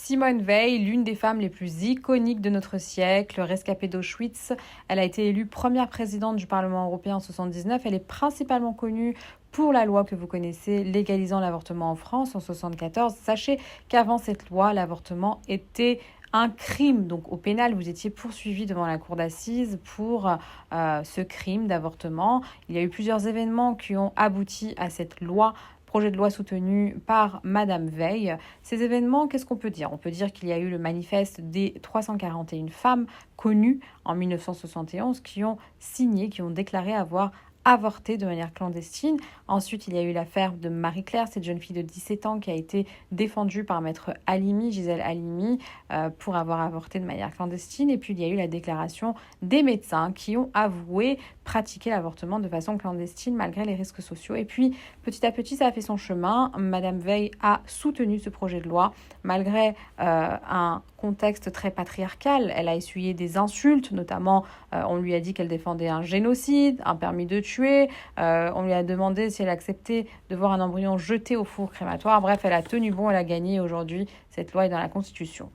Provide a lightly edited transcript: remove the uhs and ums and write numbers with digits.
Simone Veil, l'une des femmes les plus iconiques de notre siècle, rescapée d'Auschwitz, elle a été élue première présidente du Parlement européen en 1979. Elle est principalement connue pour la loi que vous connaissez légalisant l'avortement en France en 1974. Sachez qu'avant cette loi, l'avortement était un crime. Donc au pénal, vous étiez poursuivi devant la cour d'assises pour ce crime d'avortement. Il y a eu plusieurs événements qui ont abouti à cette loi, projet de loi soutenu par Madame Veil. Ces événements, qu'est-ce qu'on peut dire? On peut dire qu'il y a eu le manifeste des 341 femmes connues en 1971 qui ont signé, qui ont déclaré avoir avorté de manière clandestine. Ensuite, il y a eu l'affaire de Marie-Claire, cette jeune fille de 17 ans qui a été défendue par maître Halimi, Gisèle Halimi, pour avoir avorté de manière clandestine. Et puis, il y a eu la déclaration des médecins qui ont avoué pratiquer l'avortement de façon clandestine malgré les risques sociaux. Et puis, petit à petit, ça a fait son chemin. Madame Veil a soutenu ce projet de loi malgré un contexte très patriarcal. Elle a essuyé des insultes, notamment on lui a dit qu'elle défendait un génocide, un permis de tuer. On lui a demandé si elle acceptait de voir un embryon jeté au four crématoire. Bref, elle a tenu bon, elle a gagné. Aujourd'hui, cette loi est dans la Constitution.